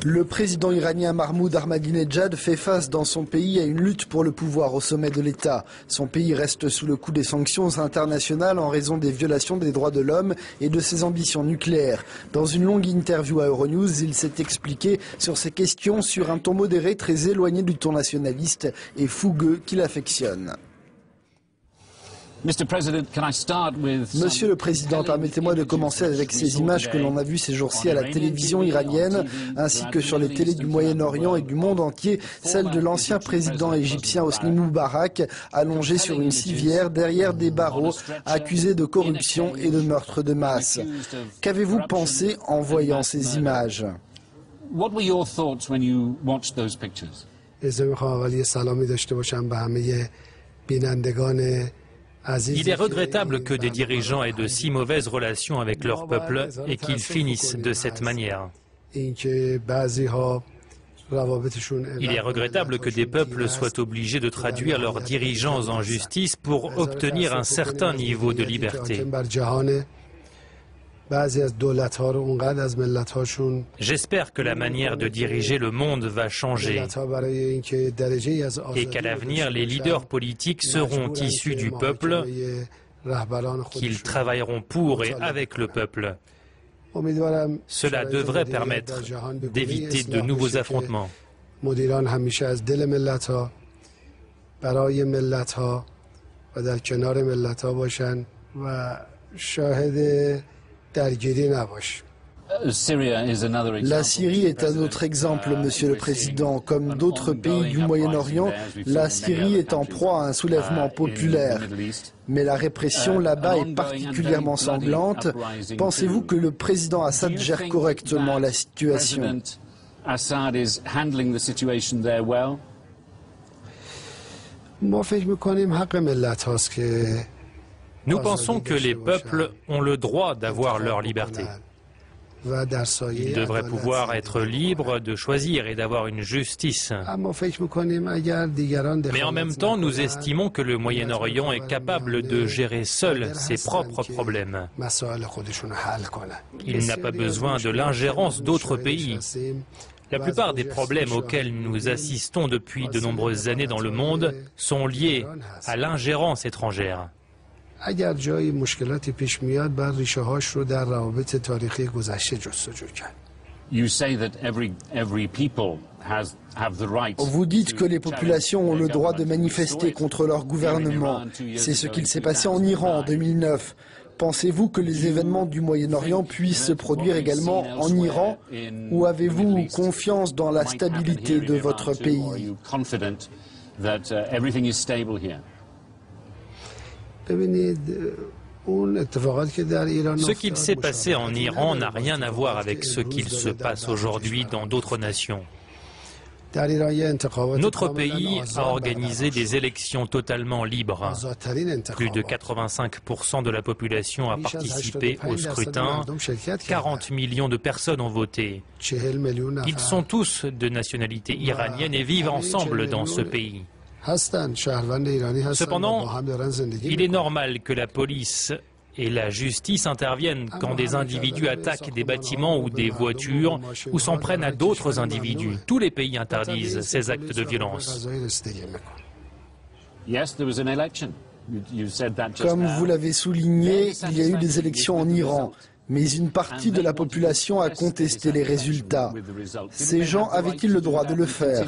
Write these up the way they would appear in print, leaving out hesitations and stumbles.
Le président iranien Mahmoud Ahmadinejad fait face dans son pays à une lutte pour le pouvoir au sommet de l'État. Son pays reste sous le coup des sanctions internationales en raison des violations des droits de l'homme et de ses ambitions nucléaires. Dans une longue interview à Euronews, il s'est expliqué sur ces questions sur un ton modéré très éloigné du ton nationaliste et fougueux qu'il affectionne. Monsieur le Président, permettez-moi de commencer avec ces images que l'on a vues ces jours-ci à la télévision iranienne, ainsi que sur les télés du Moyen-Orient et du monde entier, celle de l'ancien président égyptien Hosni Moubarak, allongé sur une civière derrière des barreaux, accusé de corruption et de meurtre de masse. Qu'avez-vous pensé en voyant ces images ? Il est regrettable que des dirigeants aient de si mauvaises relations avec leur peuple et qu'ils finissent de cette manière. Il est regrettable que des peuples soient obligés de traduire leurs dirigeants en justice pour obtenir un certain niveau de liberté. J'espère que la manière de diriger le monde va changer et qu'à l'avenir, les leaders politiques seront issus du peuple, qu'ils travailleront pour et avec le peuple. Cela devrait permettre d'éviter de nouveaux affrontements. La Syrie est un autre exemple, Monsieur le Président. Comme d'autres pays du Moyen-Orient, la Syrie est en proie à un soulèvement populaire. Mais la répression là-bas est particulièrement sanglante. Pensez-vous que le président Assad gère correctement la situation ? Nous pensons que les peuples ont le droit d'avoir leur liberté. Ils devraient pouvoir être libres de choisir et d'avoir une justice. Mais en même temps, nous estimons que le Moyen-Orient est capable de gérer seul ses propres problèmes. Il n'a pas besoin de l'ingérence d'autres pays. La plupart des problèmes auxquels nous assistons depuis de nombreuses années dans le monde sont liés à l'ingérence étrangère. اگر جایی مشکلاتی پیش میاد بر ریشه هاش رو در روابط تاریخی گذشته جستجو کرد. Vous dites que les populations ont le droit de manifester contre leur gouvernement. C'est ce qu'il s'est passé en Iran en 2009. Pensez-vous que les événements du Moyen-Orient puissent se produire également en Iran ou avez-vous confiance dans la stabilité de votre pays ? Ce qu'il s'est passé en Iran n'a rien à voir avec ce qu'il se passe aujourd'hui dans d'autres nations. Notre pays a organisé des élections totalement libres. Plus de 85% de la population a participé au scrutin. 40 millions de personnes ont voté. Ils sont tous de nationalité iranienne et vivent ensemble dans ce pays. Cependant, il est normal que la police et la justice interviennent quand des individus attaquent des bâtiments ou des voitures ou s'en prennent à d'autres individus. Tous les pays interdisent ces actes de violence. Comme vous l'avez souligné, il y a eu des élections en Iran. Mais une partie de la population a contesté les résultats. Ces gens avaient-ils le droit de le faire ?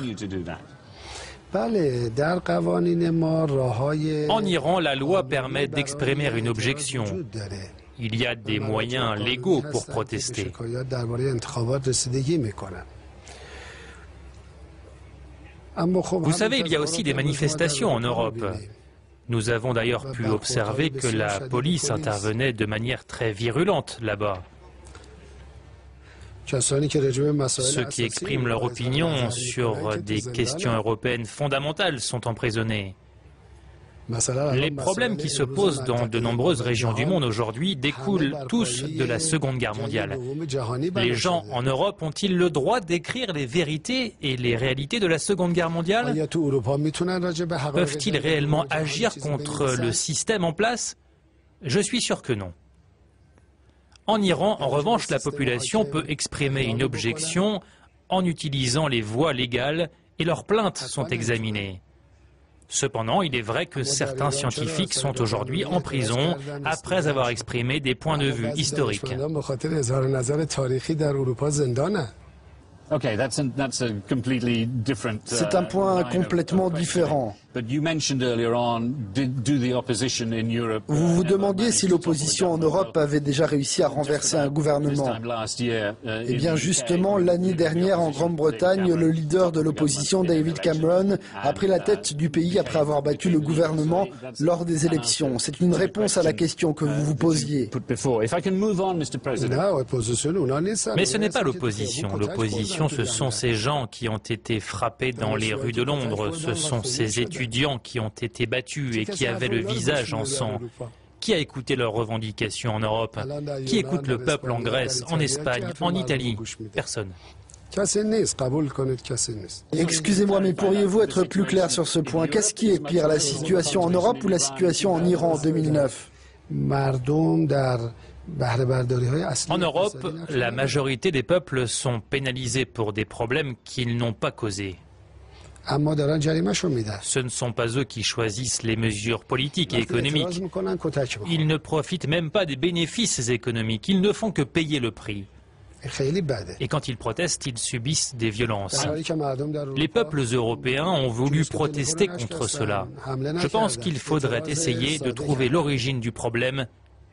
En Iran, la loi permet d'exprimer une objection. Il y a des moyens légaux pour protester. Vous savez, il y a aussi des manifestations en Europe. Nous avons d'ailleurs pu observer que la police intervenait de manière très virulente là-bas. Ceux qui expriment leur opinion sur des questions européennes fondamentales sont emprisonnés. Les problèmes qui se posent dans de nombreuses régions du monde aujourd'hui découlent tous de la Seconde Guerre mondiale. Les gens en Europe ont-ils le droit d'écrire les vérités et les réalités de la Seconde Guerre mondiale? Peuvent-ils réellement agir contre le système en place? Je suis sûr que non. En Iran, en revanche, la population peut exprimer une objection en utilisant les voies légales et leurs plaintes sont examinées. Cependant, il est vrai que certains scientifiques sont aujourd'hui en prison après avoir exprimé des points de vue historiques. C'est un point complètement différent. Vous vous demandiez si l'opposition en Europe avait déjà réussi à renverser un gouvernement. Eh bien justement, l'année dernière en Grande-Bretagne, le leader de l'opposition, David Cameron, a pris la tête du pays après avoir battu le gouvernement lors des élections. C'est une réponse à la question que vous vous posiez. Mais ce n'est pas l'opposition. L'opposition, ce sont ces gens qui ont été frappés dans les rues de Londres. Ce sont ces étudiants qui ont été battus et qui avaient le visage en sang. Qui a écouté leurs revendications en Europe? Qui écoute le peuple en Grèce, en Espagne, en Italie? Personne. Excusez-moi, mais pourriez-vous être plus clair sur ce point? Qu'est-ce qui est pire, la situation en Europe ou la situation en Iran en 2009? En Europe, la majorité des peuples sont pénalisés pour des problèmes qu'ils n'ont pas causés. Ce ne sont pas eux qui choisissent les mesures politiques et économiques. Ils ne profitent même pas des bénéfices économiques. Ils ne font que payer le prix. Et quand ils protestent, ils subissent des violences. Les peuples européens ont voulu protester contre cela. Je pense qu'il faudrait essayer de trouver l'origine du problème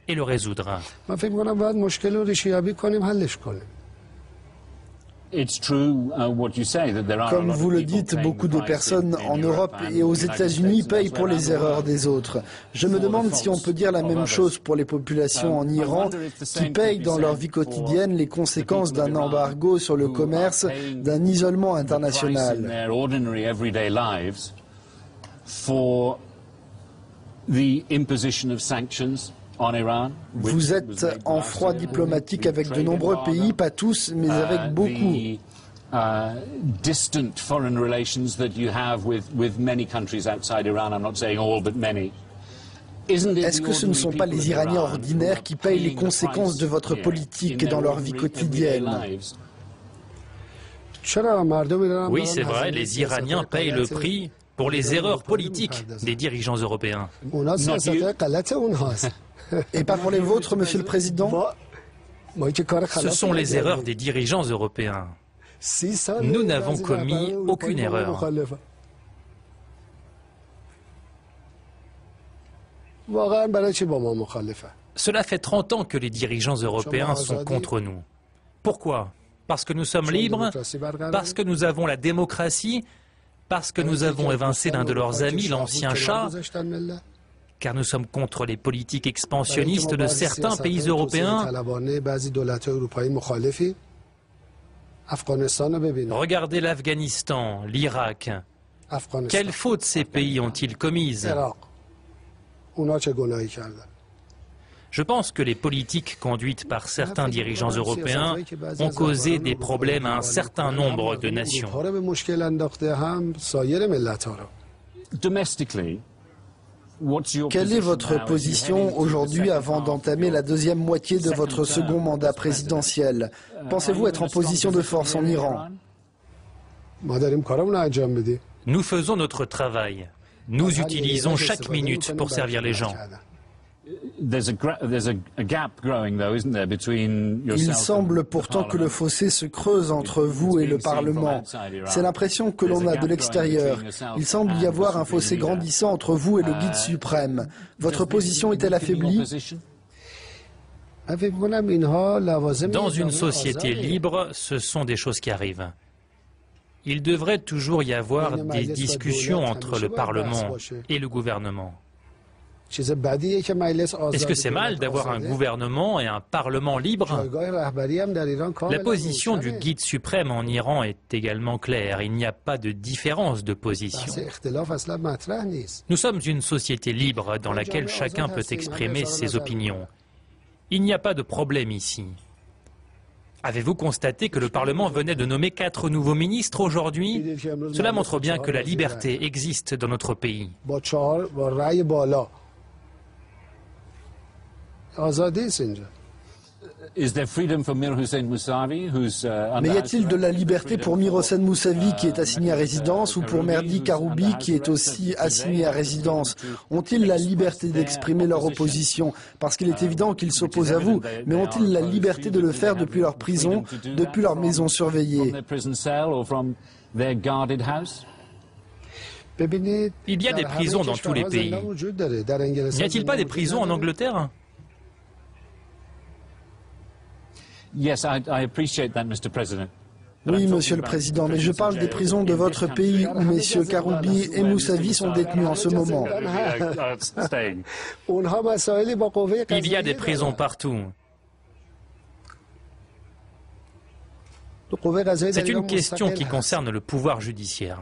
et le résoudre. Comme vous le dites, beaucoup de personnes en Europe et aux États-Unis payent pour les erreurs des autres. Je me demande si on peut dire la même chose pour les populations en Iran qui payent dans leur vie quotidienne les conséquences d'un embargo sur le commerce, d'un isolement international. Vous êtes en froid diplomatique avec de nombreux pays, pas tous, mais avec beaucoup. Est-ce que ce ne sont pas les Iraniens ordinaires qui payent les conséquences de votre politique dans leur vie quotidienne? Oui, c'est vrai, les Iraniens payent le prix pour les erreurs politiques des dirigeants européens. Et pas pour les vôtres, Monsieur le Président? Ce sont les erreurs des dirigeants européens. Nous n'avons commis aucune erreur. Cela fait 30 ans que les dirigeants européens sont contre nous. Pourquoi? Parce que nous sommes libres, parce que nous avons la démocratie, parce que nous avons évincé l'un de leurs amis, l'ancien Shah, car nous sommes contre les politiques expansionnistes de certains pays européens. Regardez l'Afghanistan, l'Irak. Quelles fautes ces pays ont-ils commises? Je pense que les politiques conduites par certains dirigeants européens ont causé des problèmes à un certain nombre de nations. Quelle est votre position aujourd'hui avant d'entamer la deuxième moitié de votre second mandat présidentiel? Pensez-vous être en position de force en Iran? Nous faisons notre travail. Nous utilisons chaque minute pour servir les gens. Il semble pourtant que le fossé se creuse entre vous et le Parlement. C'est l'impression que l'on a de l'extérieur. Il semble y avoir un fossé grandissant entre vous et le guide suprême. Votre position est-elle affaiblie? Dans une société libre, ce sont des choses qui arrivent. Il devrait toujours y avoir des discussions entre le Parlement et le gouvernement. Est-ce que c'est mal d'avoir un gouvernement et un parlement libre? La position du guide suprême en Iran est également claire. Il n'y a pas de différence de position. Nous sommes une société libre dans laquelle chacun peut exprimer ses opinions. Il n'y a pas de problème ici. Avez-vous constaté que le Parlement venait de nommer 4 nouveaux ministres aujourd'hui? Cela montre bien que la liberté existe dans notre pays. Mais y a-t-il de la liberté pour Mir Hossein Mousavi qui est assigné à résidence ou pour Merdi Karoubi qui est aussi assigné à résidence? Ont-ils la liberté d'exprimer leur opposition? Parce qu'il est évident qu'ils s'opposent à vous, mais ont-ils la liberté de le faire depuis leur prison, depuis leur maison surveillée? Il y a des prisons dans tous les pays. N'y a-t-il pas des prisons en Angleterre? Oui, Monsieur le Président, mais je parle des prisons de votre pays où messieurs Karoubi et Mousavi sont détenus en ce moment. Il y a des prisons partout. C'est une question qui concerne le pouvoir judiciaire.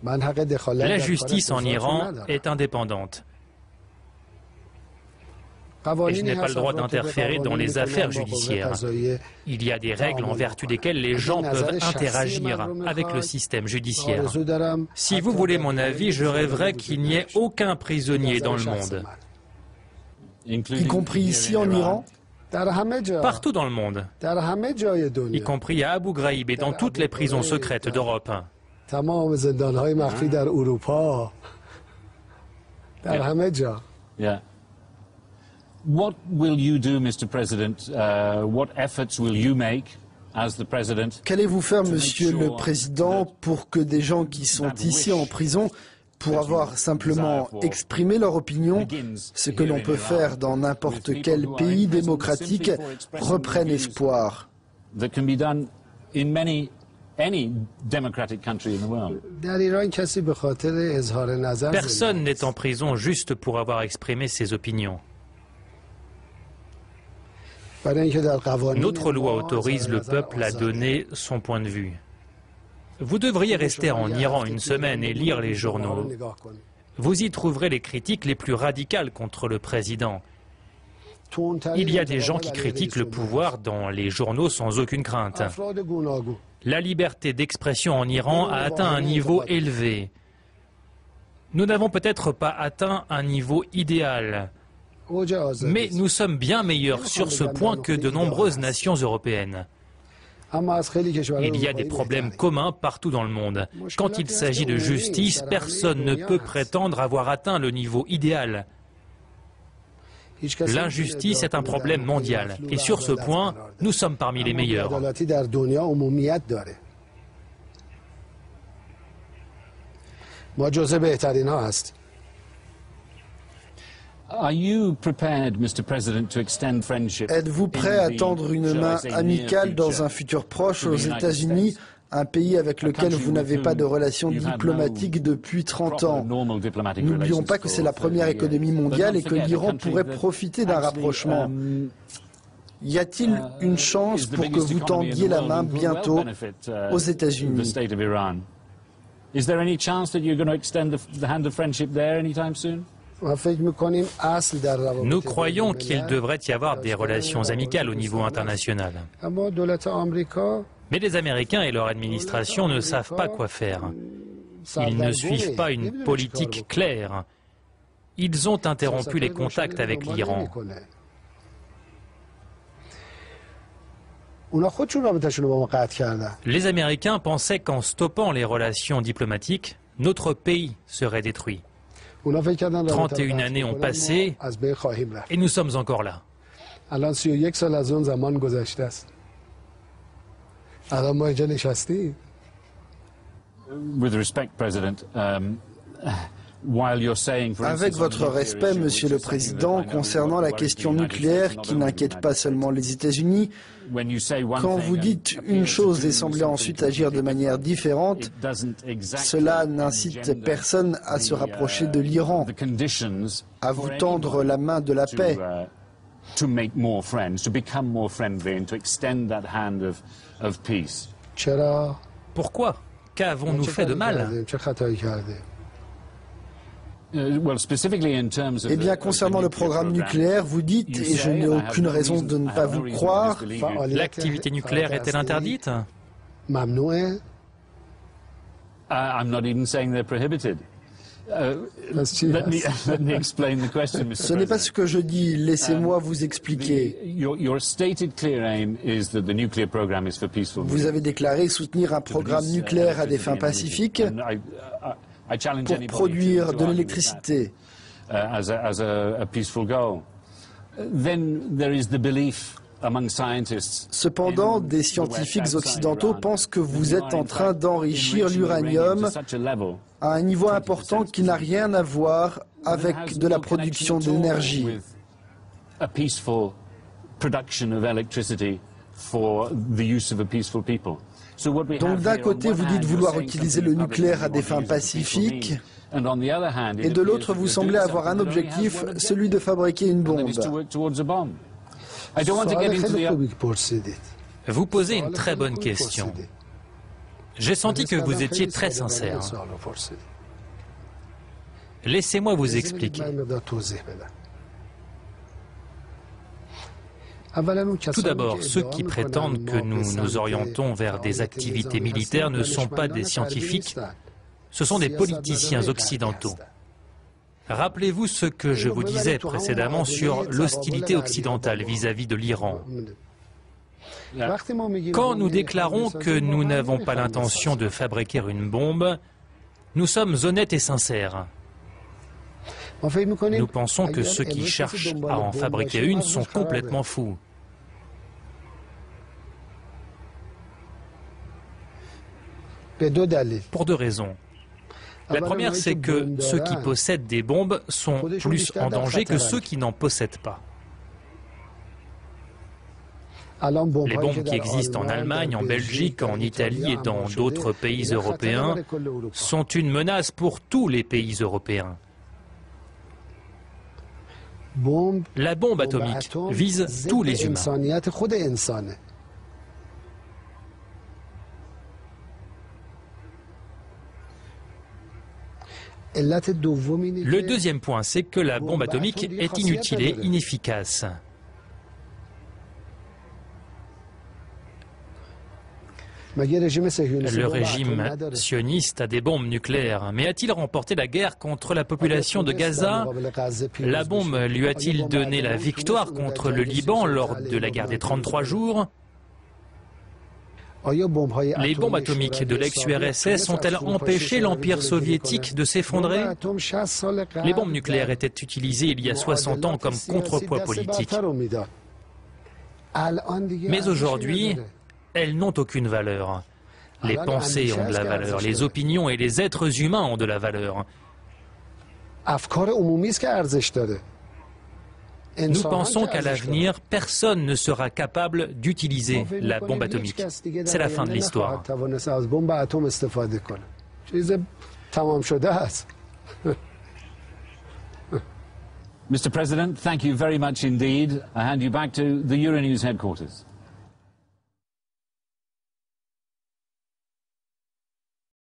La justice en Iran est indépendante. Et je n'ai pas le droit d'interférer dans les affaires judiciaires. Il y a des règles en vertu desquelles les gens peuvent interagir avec le système judiciaire. Si vous voulez mon avis, je rêverais qu'il n'y ait aucun prisonnier dans le monde. Y compris ici en Iran? Partout dans le monde, y compris à Abu Ghraib et dans toutes les prisons secrètes d'Europe. What will you do, Mr. President? What efforts will you make as the President? Qu'allez-vous faire, Monsieur le Président, pour que des gens qui sont ici en prison, pour avoir simplement exprimé leur opinion, ce que l'on peut faire dans n'importe quel pays démocratique, reprennent espoir? That can be done in any democratic country in the world. Personne n'est en prison juste pour avoir exprimé ses opinions. Notre loi autorise le peuple à donner son point de vue. Vous devriez rester en Iran une semaine et lire les journaux. Vous y trouverez les critiques les plus radicales contre le président. Il y a des gens qui critiquent le pouvoir dans les journaux sans aucune crainte. La liberté d'expression en Iran a atteint un niveau élevé. Nous n'avons peut-être pas atteint un niveau idéal. Mais nous sommes bien meilleurs sur ce point que de nombreuses nations européennes. Il y a des problèmes communs partout dans le monde. Quand il s'agit de justice, personne ne peut prétendre avoir atteint le niveau idéal. L'injustice est un problème mondial. Et sur ce point, nous sommes parmi les meilleurs. Êtes-vous prêt à tendre une main amicale dans un futur proche aux États-Unis, un pays avec lequel vous n'avez pas de relations diplomatiques depuis 30 ans? N'oublions pas que c'est la première économie mondiale et que l'Iran pourrait profiter d'un rapprochement. Y a-t-il une chance pour que vous tendiez la main bientôt aux États-Unis? Nous croyons qu'il devrait y avoir des relations amicales au niveau international. Mais les Américains et leur administration ne savent pas quoi faire. Ils ne suivent pas une politique claire. Ils ont interrompu les contacts avec l'Iran. Les Américains pensaient qu'en stoppant les relations diplomatiques, notre pays serait détruit. 31 années ont passé et nous sommes encore là. Avec votre respect, Monsieur le Président, concernant la question nucléaire qui n'inquiète pas seulement les États-Unis, quand vous dites une chose et semblez ensuite agir de manière différente, cela n'incite personne à se rapprocher de l'Iran, à vous tendre la main de la paix. Pourquoi? Qu'avons-nous fait de mal? Eh bien, concernant le programme nucléaire, vous dites, et je n'ai aucune raison de ne pas vous croire, l'activité nucléaire est-elle interdite? Ce n'est pas ce que je dis, laissez-moi vous expliquer. Vous avez déclaré soutenir un programme nucléaire à des fins pacifiques pour produire de l'électricité. Cependant, des scientifiques occidentaux pensent que vous êtes en train d'enrichir l'uranium à un niveau important qui n'a rien à voir avec de la production d'énergie. Donc d'un côté, vous dites vouloir utiliser le nucléaire à des fins pacifiques, et de l'autre, vous semblez avoir un objectif, celui de fabriquer une bombe. Vous posez une très bonne question. J'ai senti que vous étiez très sincère. Laissez-moi vous expliquer. Tout d'abord, ceux qui prétendent que nous nous orientons vers des activités militaires ne sont pas des scientifiques, ce sont des politiciens occidentaux. Rappelez-vous ce que je vous disais précédemment sur l'hostilité occidentale vis-à-vis de l'Iran. Quand nous déclarons que nous n'avons pas l'intention de fabriquer une bombe, nous sommes honnêtes et sincères. Nous pensons que ceux qui cherchent à en fabriquer une sont complètement fous. Pour deux raisons. La première, c'est que ceux qui possèdent des bombes sont plus en danger que ceux qui n'en possèdent pas. Les bombes qui existent en Allemagne, en Belgique, en Italie et dans d'autres pays européens sont une menace pour tous les pays européens. La bombe atomique vise tous les humains. Le deuxième point, c'est que la bombe atomique est inutile et inefficace. Le régime sioniste a des bombes nucléaires, mais a-t-il remporté la guerre contre la population de Gaza? La bombe lui a-t-il donné la victoire contre le Liban lors de la guerre des 33 jours? Les bombes atomiques de l'ex-URSS ont-elles empêché l'Empire soviétique de s'effondrer? Les bombes nucléaires étaient utilisées il y a 60 ans comme contrepoids politique. Mais aujourd'hui, elles n'ont aucune valeur. Les pensées ont de la valeur, les opinions et les êtres humains ont de la valeur. Nous pensons qu'à l'avenir, personne ne sera capable d'utiliser la bombe atomique. C'est la fin de l'histoire. Mr. President, thank you very much indeed. I hand you back to the Euronews headquarters.